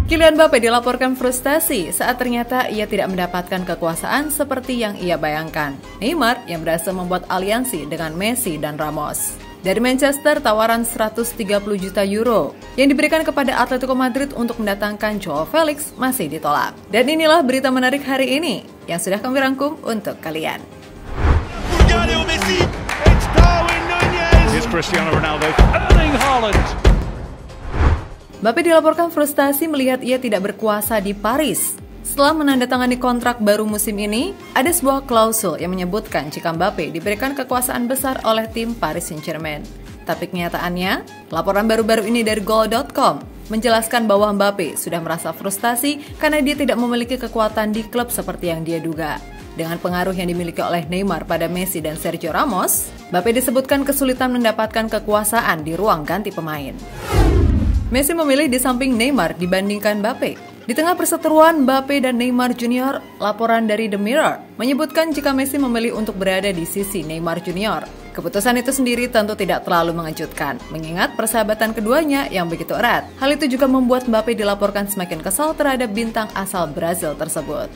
Kylian Mbappé dilaporkan frustasi saat ternyata ia tidak mendapatkan kekuasaan seperti yang ia bayangkan. Neymar yang berhasil membuat aliansi dengan Messi dan Ramos. Dari Manchester, tawaran 130 juta euro yang diberikan kepada Atletico Madrid untuk mendatangkan Joao Felix masih ditolak. Dan inilah berita menarik hari ini yang sudah kami rangkum untuk kalian. Cristiano Ronaldo, Erling Haaland. Mbappé dilaporkan frustasi melihat ia tidak berkuasa di Paris. Setelah menandatangani kontrak baru musim ini, ada sebuah klausul yang menyebutkan jika Mbappé diberikan kekuasaan besar oleh tim Paris Saint-Germain. Tapi kenyataannya, laporan baru-baru ini dari Goal.com menjelaskan bahwa Mbappé sudah merasa frustasi karena dia tidak memiliki kekuatan di klub seperti yang dia duga. Dengan pengaruh yang dimiliki oleh Neymar pada Messi dan Sergio Ramos, Mbappé disebutkan kesulitan mendapatkan kekuasaan di ruang ganti pemain. Messi memilih di samping Neymar dibandingkan Mbappé. Di tengah perseteruan Mbappé dan Neymar Junior, laporan dari The Mirror menyebutkan jika Messi memilih untuk berada di sisi Neymar Junior. Keputusan itu sendiri tentu tidak terlalu mengejutkan, mengingat persahabatan keduanya yang begitu erat. Hal itu juga membuat Mbappé dilaporkan semakin kesal terhadap bintang asal Brazil tersebut.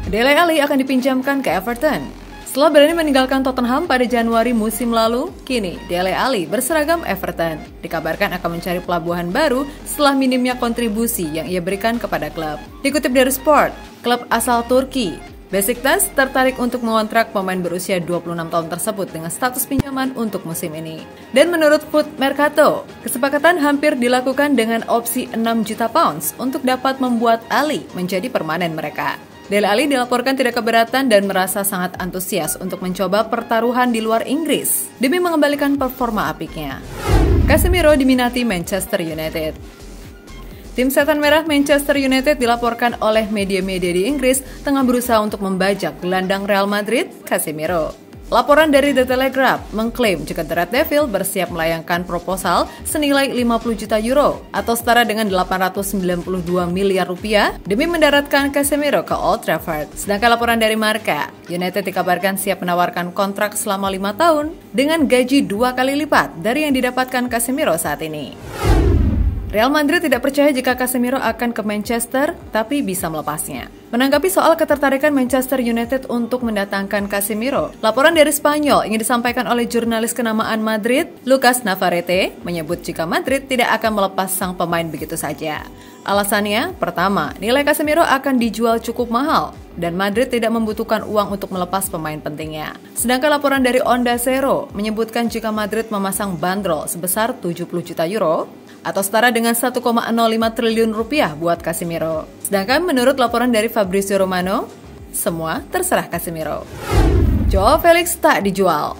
Dele Alli akan dipinjamkan ke Everton. Setelah berani meninggalkan Tottenham pada Januari musim lalu, kini Dele Alli berseragam Everton. Dikabarkan akan mencari pelabuhan baru setelah minimnya kontribusi yang ia berikan kepada klub. Dikutip dari Sport, klub asal Turki, Besiktas tertarik untuk mengontrak pemain berusia 26 tahun tersebut dengan status pinjaman untuk musim ini. Dan menurut Foot Mercato, kesepakatan hampir dilakukan dengan opsi 6 juta pounds untuk dapat membuat Alli menjadi permanen mereka. Dele Alli dilaporkan tidak keberatan dan merasa sangat antusias untuk mencoba pertaruhan di luar Inggris demi mengembalikan performa apiknya. Casemiro diminati Manchester United. Tim Setan Merah Manchester United dilaporkan oleh media-media di Inggris tengah berusaha untuk membajak gelandang Real Madrid, Casemiro. Laporan dari The Telegraph mengklaim jika The Red Devil bersiap melayangkan proposal senilai 50 juta euro atau setara dengan 892 miliar rupiah demi mendaratkan Casemiro ke Old Trafford. Sedangkan laporan dari Marca, United dikabarkan siap menawarkan kontrak selama 5 tahun dengan gaji 2 kali lipat dari yang didapatkan Casemiro saat ini. Real Madrid tidak percaya jika Casemiro akan ke Manchester, tapi bisa melepasnya. Menanggapi soal ketertarikan Manchester United untuk mendatangkan Casemiro, laporan dari Spanyol ingin disampaikan oleh jurnalis kenamaan Madrid, Lucas Navarrete, menyebut jika Madrid tidak akan melepas sang pemain begitu saja. Alasannya, pertama, nilai Casemiro akan dijual cukup mahal, dan Madrid tidak membutuhkan uang untuk melepas pemain pentingnya. Sedangkan laporan dari Onda Cero menyebutkan jika Madrid memasang bandrol sebesar 70 juta euro, atau setara dengan 1,05 triliun rupiah buat Casemiro. Sedangkan menurut laporan dari Fabrizio Romano, semua terserah Casemiro. Joao Felix tak dijual.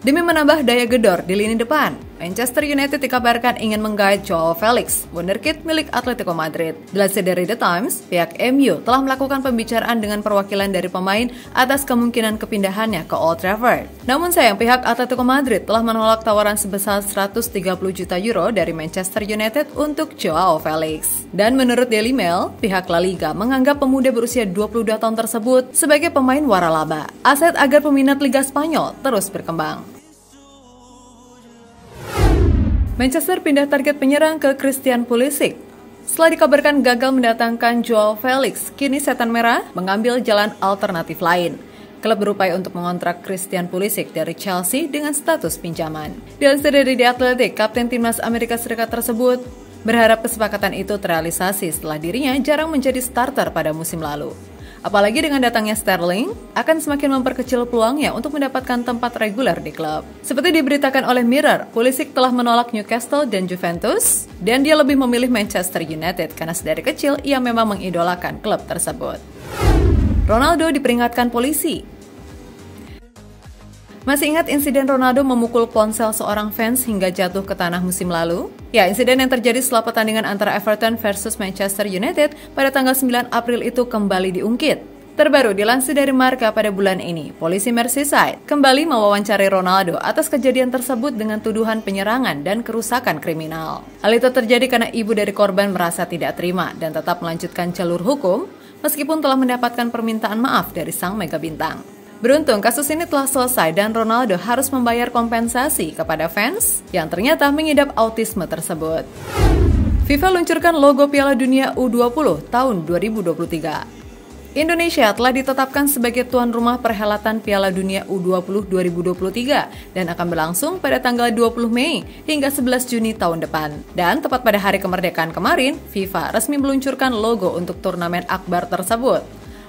Demi menambah daya gedor di lini depan, Manchester United dikabarkan ingin menggait Joao Felix, wonderkid milik Atletico Madrid. Dilansir dari The Times, pihak MU telah melakukan pembicaraan dengan perwakilan dari pemain atas kemungkinan kepindahannya ke Old Trafford. Namun sayang, pihak Atletico Madrid telah menolak tawaran sebesar 130 juta euro dari Manchester United untuk Joao Felix. Dan menurut Daily Mail, pihak La Liga menganggap pemuda berusia 22 tahun tersebut sebagai pemain waralaba, aset agar peminat Liga Spanyol terus berkembang. Manchester pindah target penyerang ke Christian Pulisic. Setelah dikabarkan gagal mendatangkan Joao Felix, kini Setan Merah mengambil jalan alternatif lain. Klub berupaya untuk mengontrak Christian Pulisic dari Chelsea dengan status pinjaman. Dilansir dari The Athletic, kapten timnas Amerika Serikat tersebut berharap kesepakatan itu terrealisasi setelah dirinya jarang menjadi starter pada musim lalu. Apalagi dengan datangnya Sterling, akan semakin memperkecil peluangnya untuk mendapatkan tempat reguler di klub. Seperti diberitakan oleh Mirror, Pulisic telah menolak Newcastle dan Juventus, dan dia lebih memilih Manchester United karena sedari kecil ia memang mengidolakan klub tersebut. Ronaldo diperingatkan polisi. Masih ingat insiden Ronaldo memukul ponsel seorang fans hingga jatuh ke tanah musim lalu? Ya, insiden yang terjadi setelah pertandingan antara Everton versus Manchester United pada tanggal 9 April itu kembali diungkit. Terbaru dilansir dari Marca pada bulan ini, polisi Merseyside kembali mewawancari Ronaldo atas kejadian tersebut dengan tuduhan penyerangan dan kerusakan kriminal. Hal itu terjadi karena ibu dari korban merasa tidak terima dan tetap melanjutkan jalur hukum meskipun telah mendapatkan permintaan maaf dari sang mega bintang. Beruntung kasus ini telah selesai dan Ronaldo harus membayar kompensasi kepada fans yang ternyata mengidap autisme tersebut. FIFA luncurkan logo Piala Dunia U20 tahun 2023. Indonesia telah ditetapkan sebagai tuan rumah perhelatan Piala Dunia U20 2023 dan akan berlangsung pada tanggal 20 Mei hingga 11 Juni tahun depan. Dan tepat pada hari kemerdekaan kemarin, FIFA resmi meluncurkan logo untuk turnamen akbar tersebut.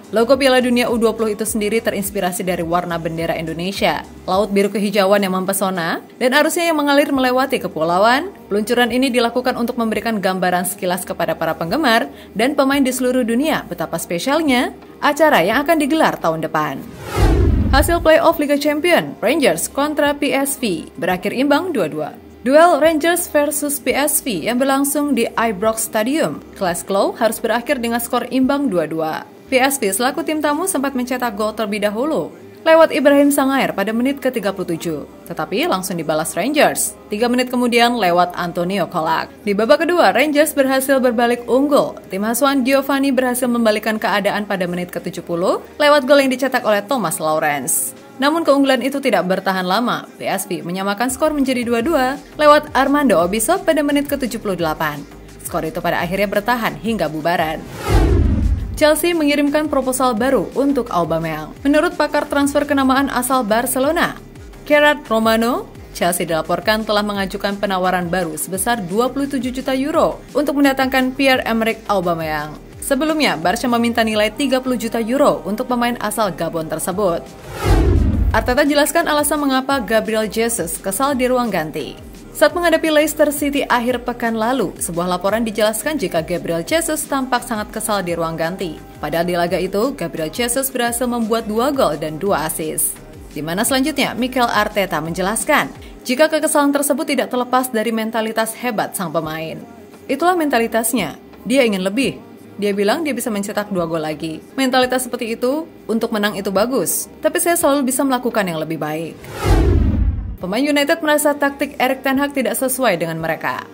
Logo Piala Dunia U20 itu sendiri terinspirasi dari warna bendera Indonesia, laut biru kehijauan yang mempesona, dan arusnya yang mengalir melewati kepulauan. Peluncuran ini dilakukan untuk memberikan gambaran sekilas kepada para penggemar dan pemain di seluruh dunia betapa spesialnya acara yang akan digelar tahun depan. Hasil playoff Liga Champion, Rangers kontra PSV berakhir imbang 2-2. Duel Rangers versus PSV yang berlangsung di Ibrox Stadium, Glasgow harus berakhir dengan skor imbang 2-2. PSV selaku tim tamu sempat mencetak gol terlebih dahulu lewat Ibrahim Sangair pada menit ke-37, tetapi langsung dibalas Rangers 3 menit kemudian lewat Antonio Kolak. Di babak kedua, Rangers berhasil berbalik unggul. Tim asuhan Giovanni berhasil membalikan keadaan pada menit ke-70 lewat gol yang dicetak oleh Thomas Lawrence. Namun keunggulan itu tidak bertahan lama. PSV menyamakan skor menjadi 2-2 lewat Armando Obispo pada menit ke-78. Skor itu pada akhirnya bertahan hingga bubaran. Chelsea mengirimkan proposal baru untuk Aubameyang. Menurut pakar transfer kenamaan asal Barcelona, Gerard Romano, Chelsea dilaporkan telah mengajukan penawaran baru sebesar 27 juta euro untuk mendatangkan Pierre-Emerick Aubameyang. Sebelumnya, Barca meminta nilai 30 juta euro untuk pemain asal Gabon tersebut. Arteta jelaskan alasan mengapa Gabriel Jesus kesal di ruang ganti. Saat menghadapi Leicester City akhir pekan lalu, sebuah laporan dijelaskan jika Gabriel Jesus tampak sangat kesal di ruang ganti. Padahal di laga itu, Gabriel Jesus berhasil membuat 2 gol dan 2 assist. Di mana selanjutnya, Mikel Arteta menjelaskan, jika kekesalan tersebut tidak terlepas dari mentalitas hebat sang pemain. Itulah mentalitasnya, dia ingin lebih. Dia bilang dia bisa mencetak 2 gol lagi. Mentalitas seperti itu, untuk menang itu bagus, tapi saya selalu bisa melakukan yang lebih baik. Pemain United merasa taktik Erik ten Hag tidak sesuai dengan mereka.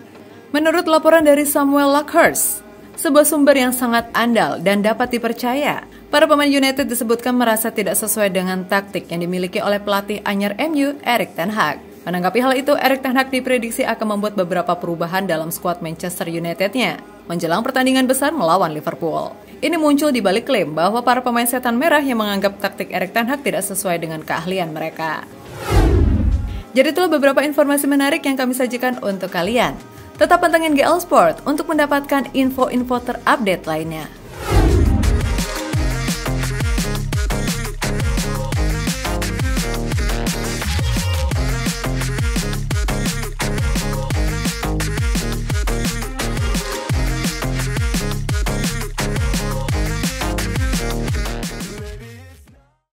Menurut laporan dari Samuel Luckhurst, sebuah sumber yang sangat andal dan dapat dipercaya, para pemain United disebutkan merasa tidak sesuai dengan taktik yang dimiliki oleh pelatih anyar MU, Erik ten Hag. Menanggapi hal itu, Erik ten Hag diprediksi akan membuat beberapa perubahan dalam skuad Manchester United-nya menjelang pertandingan besar melawan Liverpool. Ini muncul di balik klaim bahwa para pemain setan merah yang menganggap taktik Erik ten Hag tidak sesuai dengan keahlian mereka. Jadi itulah beberapa informasi menarik yang kami sajikan untuk kalian. Tetap pantengin GL Sport untuk mendapatkan info-info terupdate lainnya.